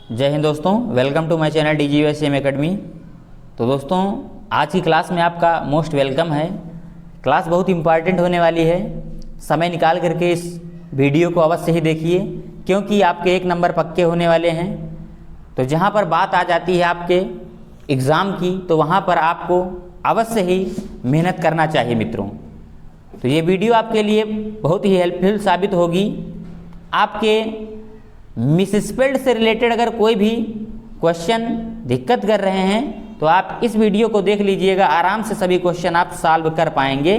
जय हिंद दोस्तों, welcome to my channel DGUSM academy. तो दोस्तों, आज की क्लास में आपका मोस्ट वेलकम है। क्लास बहुत इम्पॉर्टेंट होने वाली है। समय निकाल करके इस वीडियो को अवश्य ही देखिए, क्योंकि आपके 1 नंबर पक्के होने वाले हैं। तो जहाँ पर बात आ जाती है आपके एग्ज़ाम की, तो वहाँ पर आपको अवश्य ही मेहनत करना चाहिए मित्रों। तो ये वीडियो आपके लिए बहुत ही हेल्पफुल साबित होगी। आपके मिसस्पेल्ड से रिलेटेड अगर कोई भी क्वेश्चन दिक्कत कर रहे हैं तो आप इस वीडियो को देख लीजिएगा, आराम से सभी क्वेश्चन आप सॉल्व कर पाएंगे।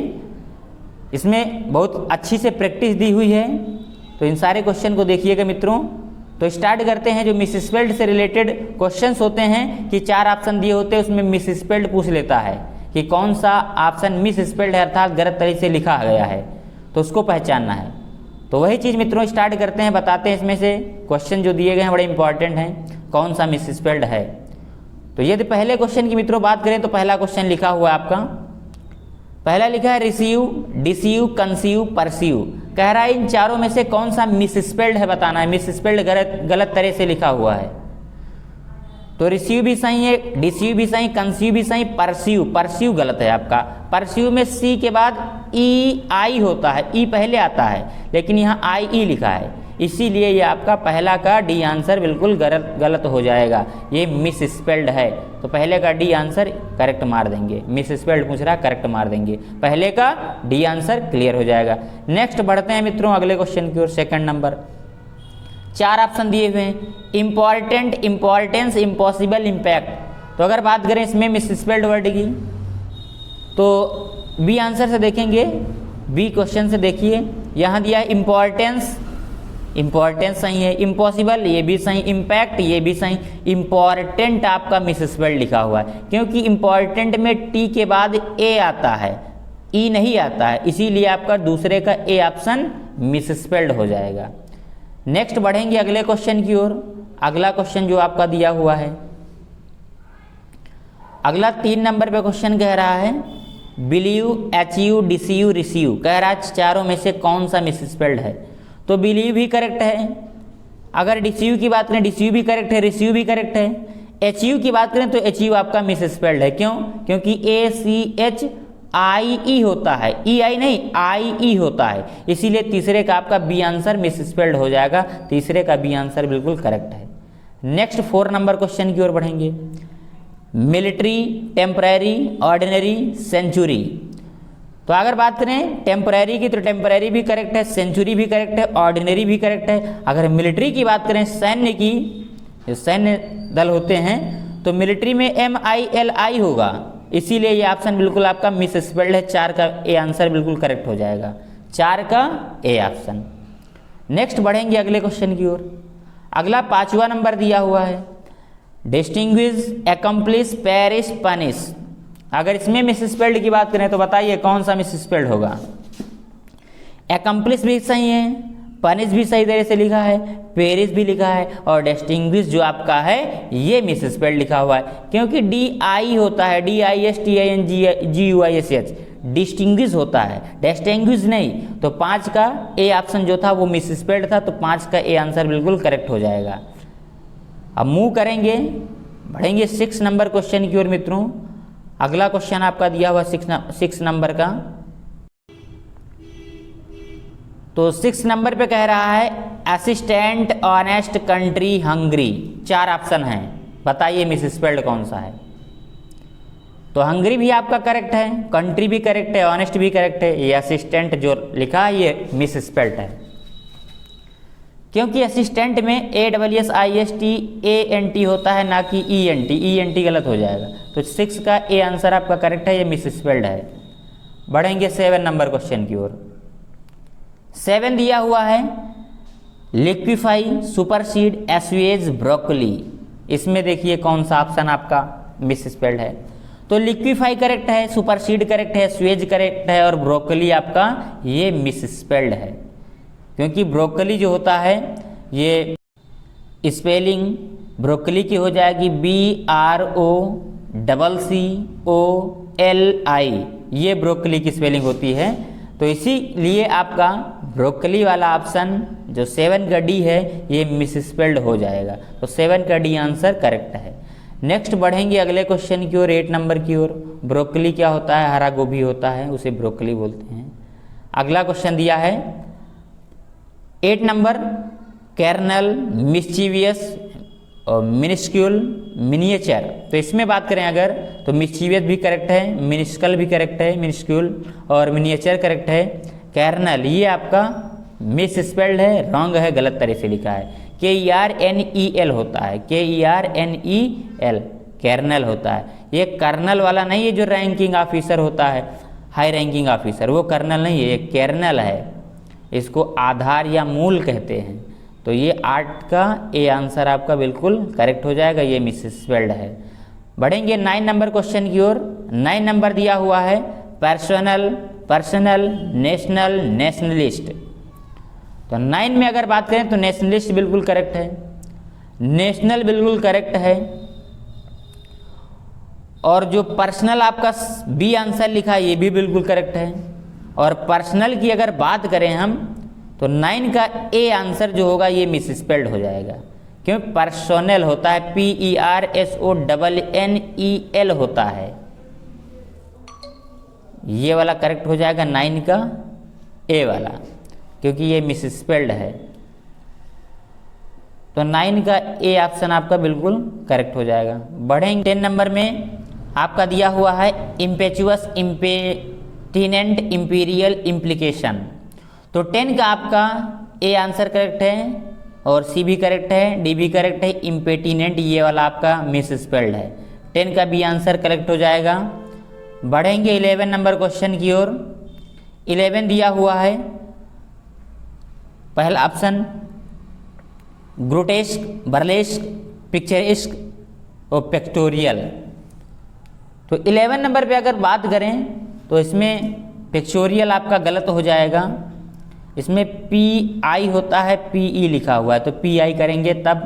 इसमें बहुत अच्छी से प्रैक्टिस दी हुई है, तो इन सारे क्वेश्चन को देखिएगा मित्रों। तो स्टार्ट करते हैं। जो मिसस्पेल्ड से रिलेटेड क्वेश्चंस होते हैं कि 4 ऑप्शन दिए होते हैं, उसमें मिसस्पेल्ड पूछ लेता है कि कौन सा ऑप्शन मिसस्पेल्ड है, अर्थात गलत तरीके से लिखा गया है, तो उसको पहचानना है। तो वही चीज़ मित्रों स्टार्ट करते हैं, बताते हैं इसमें से क्वेश्चन जो दिए गए हैं बड़े इंपॉर्टेंट हैं, कौन सा मिसस्पेल्ड है। तो यदि पहले क्वेश्चन की मित्रों बात करें तो पहला क्वेश्चन लिखा हुआ है आपका, पहला लिखा है रिसीव, डिसीव, कंसीव, परसीव। कह रहा है इन चारों में से कौन सा मिसस्पेल्ड है बताना है। मिसस्पेल्ड गलत तरह से लिखा हुआ है। तो रिसीव भी सही है, डिसीव भी सही, कंसीव भी सही, परसीव गलत है आपका। परसीव में सी के बाद ई आई होता है, ई पहले आता है, लेकिन यहाँ आई ई लिखा है, इसीलिए ये आपका पहला का डी आंसर बिल्कुल गलत हो जाएगा। ये मिसस्पेल्ड है, तो पहले का डी आंसर करेक्ट मार देंगे। मिसस्पेल्ड पूछ रहा है, करेक्ट मार देंगे, पहले का डी आंसर क्लियर हो जाएगा। नेक्स्ट बढ़ते हैं मित्रों अगले क्वेश्चन की ओर। सेकंड नंबर, 4 ऑप्शन दिए हुए हैं, इम्पॉर्टेंट, इम्पॉर्टेंस, इम्पॉसिबल, इम्पैक्ट। तो अगर बात करें इसमें मिसस्पेल्ड वर्ड की, तो बी आंसर से देखेंगे, बी क्वेश्चन से देखिए, यहाँ दिया है इम्पॉर्टेंस, इम्पॉर्टेंस सही है, इम्पॉसिबल ये भी सही, इम्पैक्ट ये भी सही। इम्पॉर्टेंट आपका मिसस्पेल्ड लिखा हुआ है, क्योंकि इम्पॉर्टेंट में टी के बाद ए आता है, ई नहीं आता है, इसीलिए आपका दूसरे का ए ऑप्शन मिसस्पेल्ड हो जाएगा। नेक्स्ट बढ़ेंगे अगले क्वेश्चन की ओर। अगला क्वेश्चन जो आपका दिया हुआ है, अगला 3 नंबर पे क्वेश्चन कह रहा है बिलीव, अचीव, डिसीव, रिसीव। कह रहा है चारों में से कौन सा मिसस्पेल्ड है। तो बिलीव भी करेक्ट है, अगर डिसीव की बात करें डिसीव भी करेक्ट है, रिसीव भी करेक्ट है। अचीव की बात करें तो अचीव आपका मिसस्पेल्ड है। क्यों? क्योंकि ACHIE होता है, EI नहीं IE होता है, इसीलिए तीसरे का आपका बी आंसर मिसस्पेल्ड हो जाएगा। तीसरे का बी आंसर बिल्कुल करेक्ट है। नेक्स्ट 4 नंबर क्वेश्चन की ओर बढ़ेंगे। Military, temporary, ordinary, century. तो अगर बात करें टेम्परेरी की, तो टेम्परेरी भी करेक्ट है, सेंचुरी भी करेक्ट है, ऑर्डिनरी भी करेक्ट है। अगर मिलिट्री की बात करें, सैन्य की, जो सैन्य दल होते हैं, तो मिलिट्री में MILI होगा, इसीलिए ये ऑप्शन बिल्कुल आपका मिसस्पेल्ड है। 4 का ए आंसर बिल्कुल करेक्ट हो जाएगा, 4 का ए ऑप्शन। नेक्स्ट बढ़ेंगे अगले क्वेश्चन की ओर। अगला 5वां नंबर दिया हुआ है डिस्टिंग्विश, एकम्प्लिश, पेरिश, पनिश। अगर इसमें मिसस्पेल्ड की बात करें तो बताइए कौन सा मिसस्पेल्ड होगा। एकम्प्लिश भी सही है, पनिश भी सही तरह से लिखा है, पेरिस भी लिखा है, और डिस्टिंग्विश जो आपका है ये मिसस्पेल्ड लिखा हुआ है, क्योंकि DI होता है, DISTINGUISH, डिस्टिंग्विश होता है, डिस्टिंग्विश नहीं। तो 5 का ए ऑप्शन जो था वो मिसस्पेल्ड था, तो 5 का ए आंसर बिल्कुल करेक्ट हो जाएगा। अब मूव करेंगे, बढ़ेंगे 6 नंबर क्वेश्चन की ओर मित्रों। अगला क्वेश्चन आपका दिया हुआ 6 नंबर का, तो 6 नंबर पे कह रहा है assistant, honest, country, Hungary. 4 option हैं, बताइए मिसस्पेल्ड कौन सा है। तो हंगरी भी आपका करेक्ट है, कंट्री भी करेक्ट है, ऑनेस्ट भी करेक्ट है। ये असिस्टेंट जो लिखा है ये मिसस्पेल्ड है, क्योंकि असिस्टेंट में ASSISTANT होता है, ना कि ENT गलत हो जाएगा। तो 6 का ए आंसर आपका करेक्ट है, ये मिसस्पेल्ड है। बढ़ेंगे 7 नंबर क्वेश्चन की ओर। 7 दिया हुआ है लिक्विफाई, सुपरसीड, एस्वेज, ब्रोकली। इसमें देखिए कौन सा ऑप्शन आपका मिसस्पेल्ड है। तो लिक्विफाई करेक्ट है, सुपरसीड करेक्ट है, एस्वेज करेक्ट है, और ब्रोकली आपका ये मिसस्पेल्ड है, क्योंकि ब्रोकली जो होता है ये स्पेलिंग ब्रोकली की हो जाएगी BROCCOLI, ये ब्रोकली की स्पेलिंग होती है। तो इसीलिए आपका ब्रोकली वाला ऑप्शन जो 7 का डी है ये मिसस्पेल्ड हो जाएगा। तो 7 का डी आंसर करेक्ट है। नेक्स्ट बढ़ेंगे अगले क्वेश्चन की ओर, 8 नंबर की ओर। ब्रोकली क्या होता है? हरा गोभी होता है, उसे ब्रोकली बोलते हैं। अगला क्वेश्चन दिया है 8 नंबर, कैर्नल, मिस्चीवियस और मिनिस्क्यूल, मिनिएचर। तो इसमें बात करें अगर तो मिस्चीवियस भी करेक्ट है, मिनिस्कल भी करेक्ट है, मिनिस्क्यूल और मिनिएचर करेक्ट है। कैर्नल ये आपका मिस स्पेल्ड है, रॉन्ग है, गलत तरह से लिखा है। KERNEL होता है, KERNEL, कैर्नल होता है। ये कर्नल वाला नहीं है जो रैंकिंग ऑफिसर होता है, हाई रैंकिंग ऑफिसर, वो कर्नल नहीं है, ये कैर्नल है। इसको आधार या मूल कहते हैं। तो ये 8 का ए आंसर आपका बिल्कुल करेक्ट हो जाएगा, ये मिसस्पेल्ड है। बढ़ेंगे 9 नंबर क्वेश्चन की ओर। 9 नंबर दिया हुआ है पर्सनल, पर्सनल, नेशनल, नेशनलिस्ट। तो 9 में अगर बात करें तो नेशनलिस्ट बिल्कुल करेक्ट है, नेशनल बिल्कुल करेक्ट है, और जो पर्सनल आपका बी आंसर लिखा है ये भी बिल्कुल करेक्ट है। और पर्सनल की अगर बात करें हम तो 9 का ए आंसर जो होगा ये मिसस्पेल्ड हो जाएगा, क्योंकि पर्सोनल होता है, PERSONNEL होता है। ये वाला करेक्ट हो जाएगा 9 का ए वाला, क्योंकि ये मिसस्पेल्ड है। तो 9 का ए ऑप्शन आपका बिल्कुल करेक्ट हो जाएगा। बढ़ेंगे 10 नंबर में, आपका दिया हुआ है इम्पेचुअस, इम्पेटिनेंट, इंपीरियल, इम्प्लीकेशन। तो 10 का आपका ए आंसर करेक्ट है, और सी भी करेक्ट है, डी भी करेक्ट है। इम्पेटिनेंट ये वाला आपका मिसस्पेल्ड है, 10 का बी आंसर करेक्ट हो जाएगा। बढ़ेंगे 11 नंबर क्वेश्चन की ओर। 11 दिया हुआ है पहला ऑप्शन ग्रोटेस्क, बर्लेस्क, पिक्चरिस्क और पिक्टोरियल। तो 11 नंबर पे अगर बात करें तो इसमें पिक्चोरियल आपका गलत हो जाएगा, इसमें PI होता है, PE लिखा हुआ है, तो PI करेंगे तब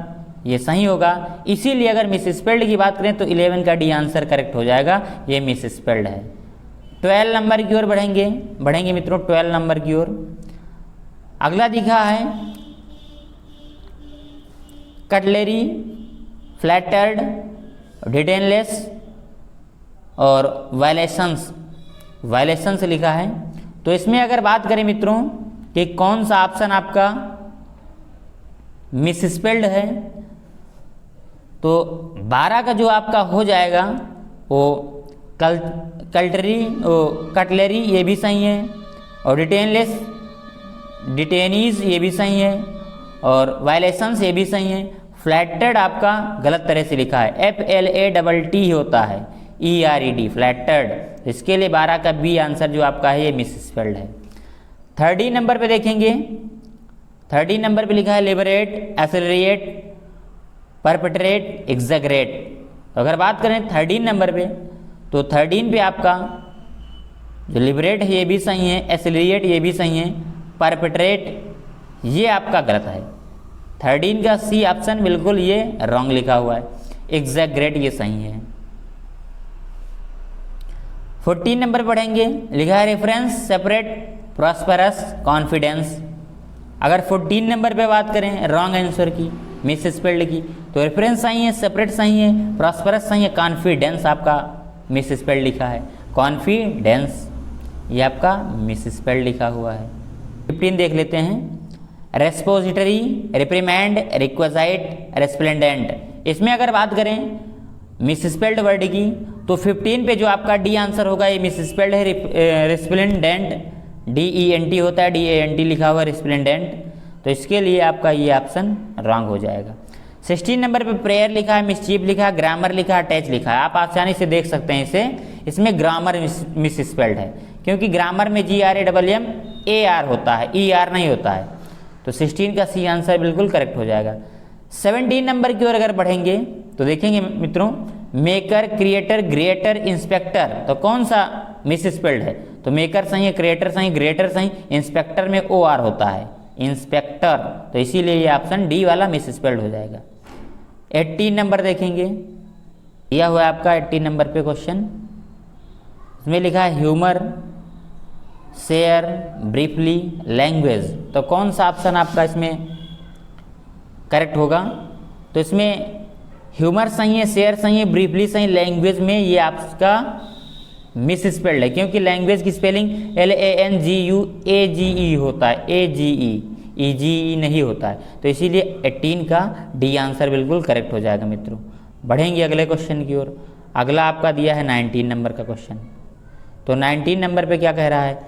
ये सही होगा। इसीलिए अगर मिसस्पेल्ड की बात करें तो 11 का डी आंसर करेक्ट हो जाएगा, ये मिसस्पेल्ड है। 12 नंबर की ओर बढ़ेंगे मित्रों, 12 नंबर की ओर। अगला दिखा है कटलेरी, फ्लैटर्ड, डिटेनलेस और वायलेशंस लिखा है। तो इसमें अगर बात करें मित्रों कि कौन सा ऑप्शन आपका मिसस्पेल्ड है, तो 12 का जो आपका हो जाएगा वो कटलेरी ये भी सही है, और डिटेनीज ये भी सही है, और वायलेशंस ये भी सही है। फ्लैटेड आपका गलत तरह से लिखा है, FLATT होता है, ERED, फ्लैटेड। इसके लिए 12 का बी आंसर जो आपका है ये मिसस्पेल्ड है। 13 नंबर पे देखेंगे, 13 नंबर पे लिखा है लिबरेट, एक्सेलरेट, परपेट्रेट, एग्जैगरेट। अगर बात करें 13 नंबर पे तो 13 पे आपका जो लिबरेट है ये भी सही है, एक्सेलरेट ये भी सही है, परपेट्रेट ये आपका गलत है। 13 का सी ऑप्शन बिल्कुल ये रॉन्ग लिखा हुआ है, एग्जैगरेट ये सही है। 14 नंबर पढ़ेंगे, लिखा है रेफरेंस, सेपरेट, प्रॉस्परस, कॉन्फिडेंस। अगर 14 नंबर पे बात करें रॉन्ग आंसर की, मिसस्पेल्ड की, तो रेफरेंस सही है, सेपरेट सही है, प्रॉस्परस सही है, कॉन्फिडेंस आपका मिसस्पेल्ड लिखा है, कॉन्फिडेंस ये आपका मिसस्पेल्ड लिखा हुआ है। 15 देख लेते हैं, रेस्पोजिटरी, रिप्रीमेंड, रिक्वेजाइट, रेस्प्लेंडेंट। इसमें अगर बात करें मिसस्पेल्ड वर्ड की तो 15 पे जो आपका डी आंसर होगा ये मिसस्पेल्ड है, रेस्प्लेंडेंट, DENT होता है, DANT लिखा हुआ है रेस्प्लेंडेंट। तो इसके लिए आपका ये ऑप्शन रॉन्ग हो जाएगा। 16 नंबर पे प्रेयर लिखा है, मिसचीफ लिखा है, ग्रामर लिखा है, अटैच लिखा है। आप आसानी से देख सकते हैं इसे, इसमें ग्रामर मिसस्पेल्ड है, क्योंकि ग्रामर में GRAMMAR होता है, ER नहीं होता है। तो 16 का सी आंसर बिल्कुल करेक्ट हो जाएगा। 17 नंबर की ओर अगर बढ़ेंगे तो देखेंगे मित्रों, मेकर, क्रिएटर, ग्रेटर, इंस्पेक्टर। तो कौन सा मिसस्पेल्ड है? तो मेकर सही है, क्रिएटर सही, ग्रेटर सही, इंस्पेक्टर में OR होता है, इंस्पेक्टर। तो इसीलिए ये ऑप्शन डी वाला मिसस्पेल्ड हो जाएगा। 18 नंबर देखेंगे, दिया हुआ है आपका 18 नंबर पे क्वेश्चन, इसमें लिखा है ह्यूमर, शेयर, ब्रीफली, लैंग्वेज। तो कौन सा ऑप्शन आपका इसमें करेक्ट होगा? तो इसमें ह्यूमर सही है, शेयर सही है, ब्रीफली सही, लैंग्वेज में ये आपका मिस स्पेल्ड है, क्योंकि लैंग्वेज की स्पेलिंग LANGUAGE होता है, AGE, EGE नहीं होता है। तो इसीलिए 18 का डी आंसर बिल्कुल करेक्ट हो जाएगा मित्रों। बढ़ेंगे अगले क्वेश्चन की ओर। अगला आपका दिया है 19 नंबर का क्वेश्चन। तो 19 नंबर पे क्या कह रहा है?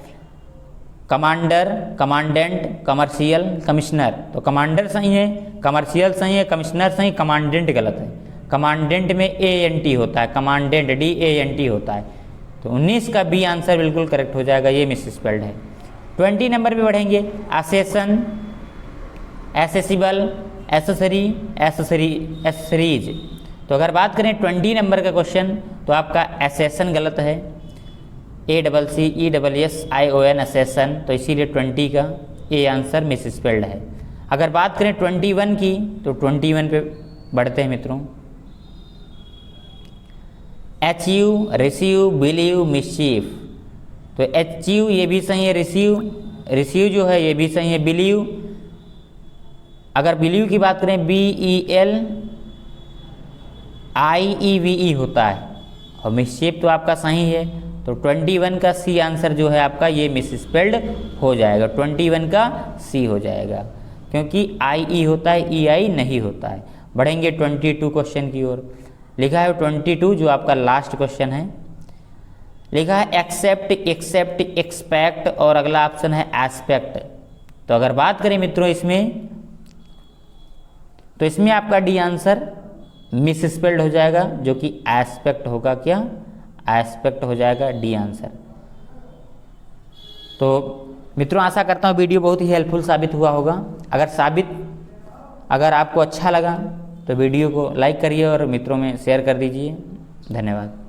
Commander, commandant, commercial, commissioner. तो कमांडर सही है, कमर्शियल सही है, कमिश्नर सही, कमांडेंट गलत है। कमांडेंट में ANT होता है, कमांडेंट DANT होता है। तो 19 का बी आंसर बिल्कुल करेक्ट हो जाएगा, ये मिस स्पेल्ड है। 20 नंबर पे बढ़ेंगे। एसेसन, एसेसिबल, एसेसरी, एसेसरीज। तो अगर बात करें 20 नंबर का क्वेश्चन, तो आपका एसेसन गलत है, ACCESSION एसेसन। तो इसीलिए 20 का ए आंसर मिस स्पेल्ड है। अगर बात करें 21 की, तो 21 पे बढ़ते हैं मित्रों। Achieve, receive, believe, mischief. तो अचीव ये भी सही है, रिसीव जो है ये भी सही है, बिलीव। अगर बिलीव की बात करें BELIEVE होता है, और मिसचीफ तो आपका सही है। तो 21 का सी आंसर जो है आपका ये मिस स्पेल्ड हो जाएगा, 21 का सी हो जाएगा, क्योंकि IE होता है, EI नहीं होता है। बढ़ेंगे 22 क्वेश्चन की ओर। लिखा है 22 जो आपका लास्ट क्वेश्चन है। लिखा है एक्सेप्ट, एक्सेप्ट, एक्सपेक्ट, और अगला ऑप्शन है एस्पेक्ट। तो अगर बात करें मित्रों इसमें, तो इसमें आपका डी आंसर मिस स्पेल्ड हो जाएगा, जो कि एस्पेक्ट होगा। क्या? एस्पेक्ट हो जाएगा डी आंसर। तो मित्रों आशा करता हूँ वीडियो बहुत ही हेल्पफुल साबित हुआ होगा। अगर आपको अच्छा लगा तो वीडियो को लाइक करिए और मित्रों में शेयर कर दीजिए। धन्यवाद।